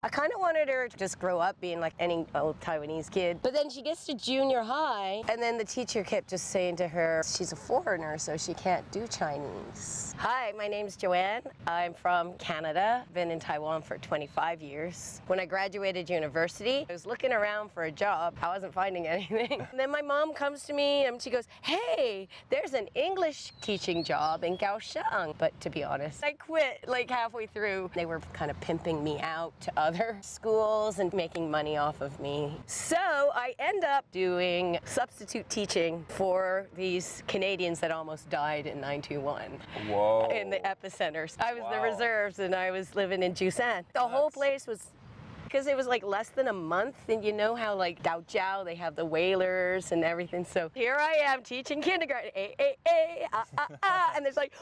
I kind of wanted her to just grow up being like any old Taiwanese kid. But then she gets to junior high, and then the teacher kept just saying to her, she's a foreigner, so she can't do Chinese. Hi, my name's Joanne. I'm from Canada. Been in Taiwan for 25 years. When I graduated university, I was looking around for a job. I wasn't finding anything. And then my mom comes to me and she goes, hey, there's an English teaching job in Kaohsiung. But to be honest, I quit like halfway through. They were kind of pimping me out to other schools and making money off of me. So I end up doing substitute teaching for these Canadians that almost died in 9/21. Whoa. In the epicenters. I was the reserves and I was living in Jusan. The whole place was, because it was like less than a month, and you know how like Daojiao, they have the whalers and everything. So here I am teaching kindergarten, and there's like,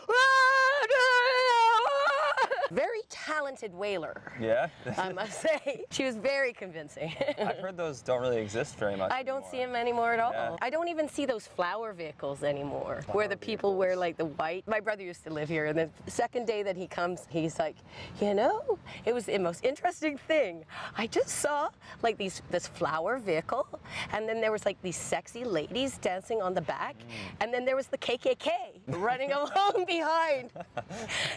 very talented whaler. Yeah? I must say. She was very convincing. I've heard those don't really exist very much I don't anymore. see them anymore at all. Yeah. I don't even see those flower vehicles anymore, where the people wear like the white. My brother used to live here, and the second day that he comes, he's like, you know, it was the most interesting thing. I just saw like this flower vehicle, and then there was like these sexy ladies dancing on the back, and then there was the KKK running along behind.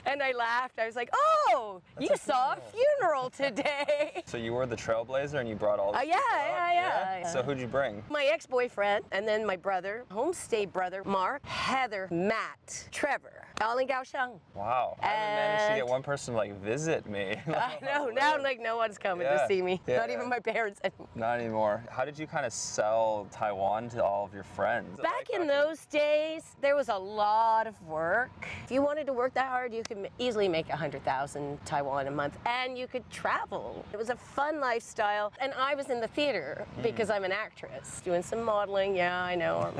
And I laughed. I was like, oh, you saw a funeral today. So you were the trailblazer and you brought all this Yeah. So who'd you bring? My ex-boyfriend, and then my brother, homestay brother, Mark, Heather, Matt, Trevor, all in Kaohsiung. Wow. I haven't managed to get one person to like visit me. I know, now like no one's coming to see me. Yeah. Not even my parents anymore. Not anymore. How did you kind of sell Taiwan to all of your friends? Back in those days, there was a lot of work. If you wanted to work that hard, you could easily make 100,000 Taiwan a month, and you could travel. It was a fun lifestyle, and I was in the theater because I'm an actress, doing some modeling. Yeah, I know.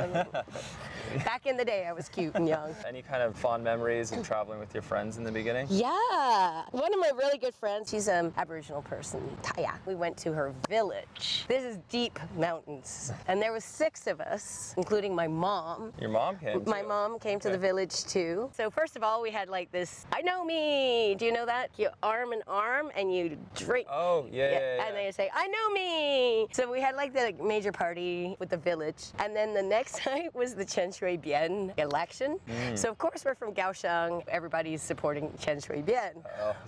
Back in the day, I was cute and young. Any kind of fond memories of traveling with your friends in the beginning? Yeah. One of my really good friends, she's an Aboriginal person, Taya. We went to her village. This is deep mountains. And there was 6 of us, including my mom. Your mom came My too. mom came to the village too. So first of all, we had like this, I know me. Do you know that? You arm in arm and you drink. Oh, yeah. And they say, I know me. So we had like the major party with the village. And then the next night was the Chen Shui-bian election. So of course we're from Kaohsiung. Everybody's supporting Chen Shui-bian.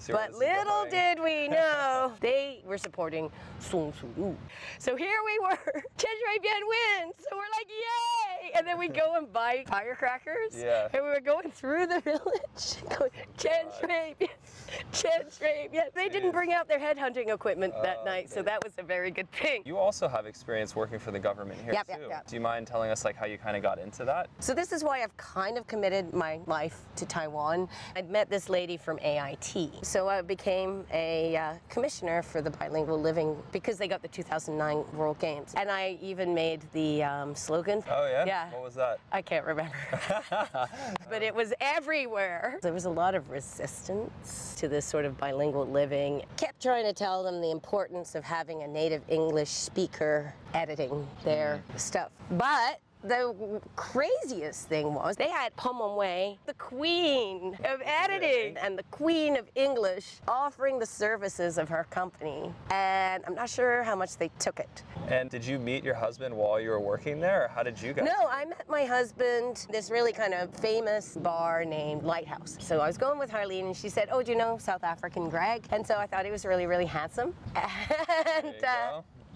But little did we know, they were supporting Song Suu-lu. So here we were, Chen Shui-bian wins. So we're like, yay! And then we go and buy firecrackers. Yeah. And we were going through the village, going, Chen Shui-bian, Chen Shui-bian. They didn't bring out their headhunting equipment that night, so that was a very good thing. You also have experience working for the government here too. Yep. Do you mind telling us like how you kind of got into that? So this is why I've kind of committed my life to Taiwan. I'd met this lady from AIT. So I became a commissioner for the bilingual living because they got the 2009 World Games. And I even made the slogan. Oh yeah? Yeah. What was that? I can't remember. But it was everywhere. There was a lot of resistance to this sort of bilingual living. Kept trying to tell them the importance of having a native English speaker editing their stuff. But the craziest thing was they had Pomon Wei, the queen of editing and the queen of English, offering the services of her company. And I'm not sure how much they took it. And did you meet your husband while you were working there, or how did you guys? No, I met my husband this really kind of famous bar named Lighthouse. So I was going with Harleen and she said, oh, do you know South African Greg? And so I thought he was really, really handsome. And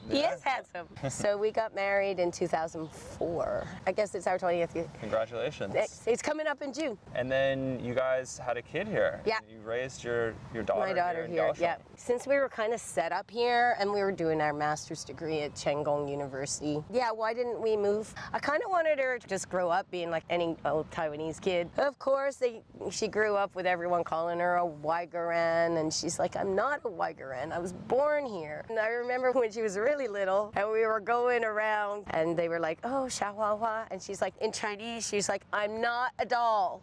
he is handsome. So we got married in 2004. I guess it's our 20th year. Congratulations. It's coming up in June. And then you guys had a kid here. Yeah. You raised your daughter. My daughter here, yeah. Since we were kind of set up here and we were doing our master's degree at Cheng-Gong University, yeah, why didn't we move? I kind of wanted her to just grow up being like any old Taiwanese kid. Of course, she grew up with everyone calling her a Waigaran, and she's like, I'm not a Waigaran. I was born here. And I remember when she was really little and we were going around and they were like, oh, Xia Hua Hua. And she's like, in Chinese, she's like, I'm not a doll.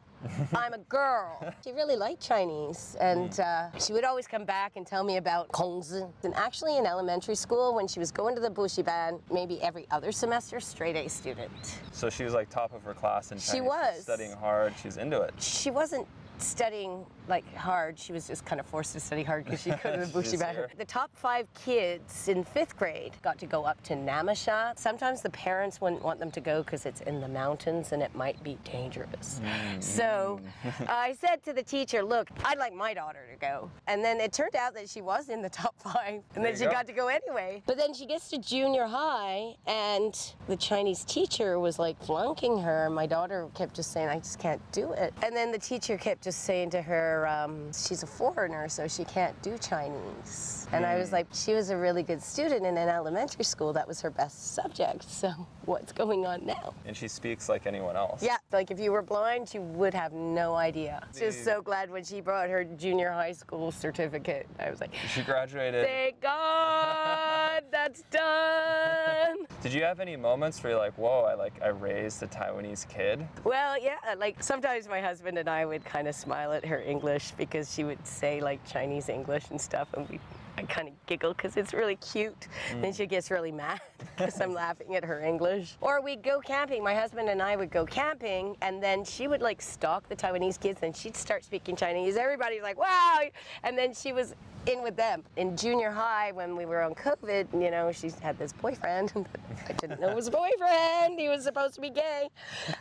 I'm a girl. She really liked Chinese, and she would always come back and tell me about Kongzi. And actually in elementary school, when she was going to the Bushiban, maybe every other semester, straight A student. So she was like top of her class in Chinese. She was. Studying hard, she was into it. She wasn't studying like hard. She was just kind of forced to study hard because she couldn't bushy back. The top 5 kids in 5th grade got to go up to Namasha. Sometimes the parents wouldn't want them to go because it's in the mountains and it might be dangerous. So I said to the teacher, look, I'd like my daughter to go. And then it turned out that she was in the top 5 and then she got to go anyway. But then she gets to junior high and the Chinese teacher was like flunking her. My daughter kept just saying, I just can't do it. And then the teacher kept just saying to her, she's a foreigner, so she can't do Chinese. And I was like, she was a really good student, and in elementary school, that was her best subject. So what's going on now? And she speaks like anyone else. Yeah, like if you were blind, you would have no idea. Just so glad when she brought her junior high school certificate. I was like, she graduated. Thank God, that's done. Did you have any moments where you're like, whoa, I raised a Taiwanese kid? Well, yeah, like sometimes my husband and I would kind of smile at her English because she would say like Chinese English and stuff, and I kind of giggle because it's really cute. Then she gets really mad because I'm laughing at her English. Or we'd go camping. My husband and I would go camping, and then she would like stalk the Taiwanese kids, and she'd start speaking Chinese. Everybody's like, wow! And then she was in with them. In junior high, when we were on COVID, you know, she had this boyfriend. I didn't know it was a boyfriend. He was supposed to be gay.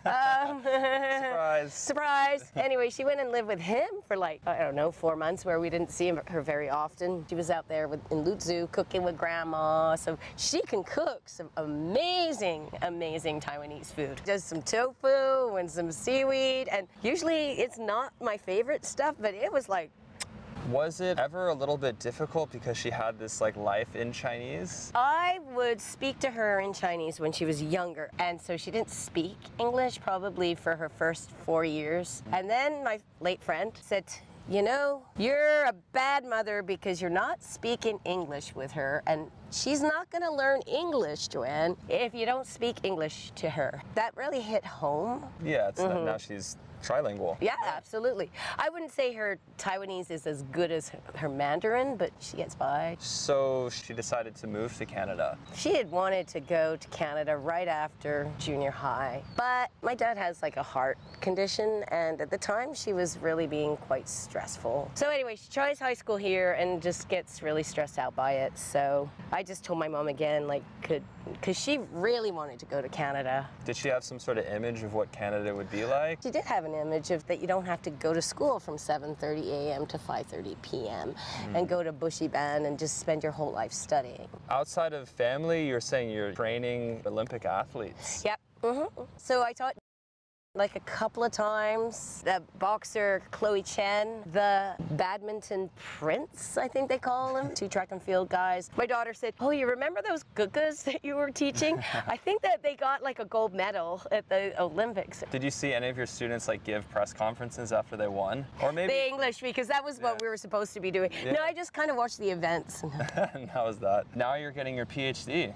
Surprise. Surprise. Anyway, she went and lived with him for like, I don't know, 4 months where we didn't see her very often. She was out there in Lutzu cooking with grandma. So she can cook some amazing, amazing Taiwanese food. Does some tofu and some seaweed. And usually it's not my favorite stuff, but it was like, was it ever a little bit difficult because she had this like life in Chinese? I would speak to her in Chinese when she was younger, and so she didn't speak English probably for her first 4 years. And then my late friend said, you know, you're a bad mother because you're not speaking English with her, and she's not going to learn English, Joanne, if you don't speak English to her. That really hit home. Yeah, it's now she's trilingual. Yeah, absolutely. I wouldn't say her Taiwanese is as good as her Mandarin, but she gets by. So she decided to move to Canada. She had wanted to go to Canada right after junior high, but my dad has like a heart condition, and at the time she was really being quite stressful. So anyway, she tries high school here and just gets really stressed out by it. So I just told my mom again, like, because she really wanted to go to Canada. Did she have some sort of image of what Canada would be like? She did have an image of that you don't have to go to school from 7:30 a.m. to 5:30 p.m. and go to Bushy Bend and just spend your whole life studying. Outside of family, you're saying you're training Olympic athletes. Yep. So I taught like a couple of times. The boxer Chloe Chen, the badminton prince, I think they call him, 2 track and field guys. My daughter said, oh, you remember those gugas that you were teaching? I think that they got like a gold medal at the Olympics. Did you see any of your students like give press conferences after they won? Or maybe the English, because that was what we were supposed to be doing. Yeah. No, I just kind of watched the events. And that was that. Now you're getting your PhD.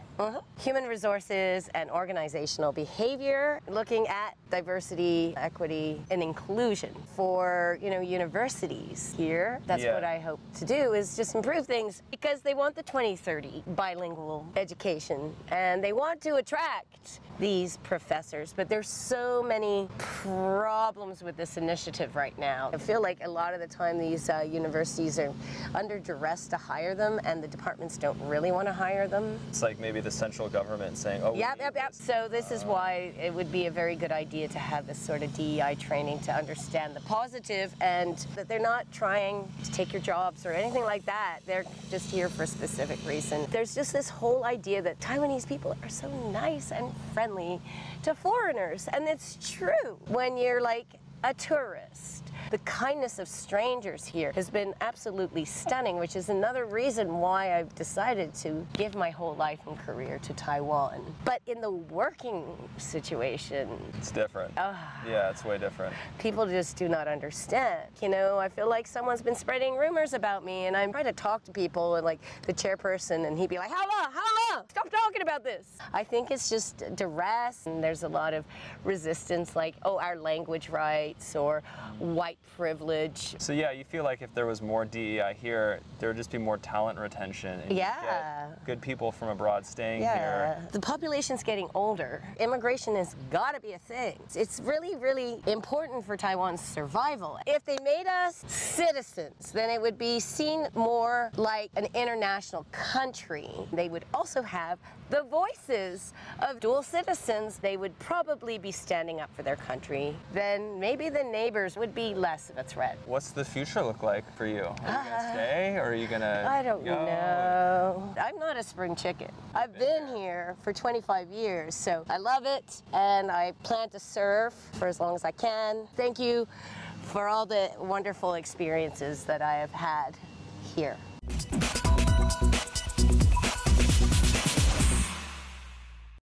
Human resources and organizational behavior, looking at diversity, equity, and inclusion for, you know, universities here. That's what I hope to do, is just improve things, because they want the 2030 bilingual education and they want to attract these professors, but there's so many problems with this initiative right now. I feel like a lot of the time these universities are under duress to hire them, and the departments don't really want to hire them. It's like maybe the central government saying, oh, yep. So this is why it would be a very good idea to have this sort of DEI training to understand the positive, and that they're not trying to take your jobs or anything like that. They're just here for a specific reason. There's just this whole idea that Taiwanese people are so nice and friendly to foreigners, and it's true. When you're like a tourist, the kindness of strangers here has been absolutely stunning, which is another reason why I've decided to give my whole life and career to Taiwan. But in the working situation, it's different. Yeah, it's way different. People just do not understand. You know, I feel like someone's been spreading rumors about me, and I'm trying to talk to people, and like the chairperson, and he'd be like, how long? Stop talking about this. I think it's just duress, and there's a lot of resistance, like, oh, our language rights, or white privilege. So yeah, you feel like if there was more DEI here, there would just be more talent retention. And Yeah. you'd get good people from abroad staying Yeah. here. The population's getting older. Immigration has got to be a thing. It's really, really important for Taiwan's survival. If they made us citizens, then it would be seen more like an international country. They would also have the voices of dual citizens. They would probably be standing up for their country. Then maybe the neighbors would be less of a threat. What's the future look like for you? Are you gonna stay, or are you gonna I don't go? know. I'm not a spring chicken. I've been here for 25 years, so I love it, and I plan to serve for as long as I can. Thank you for all the wonderful experiences that I have had here.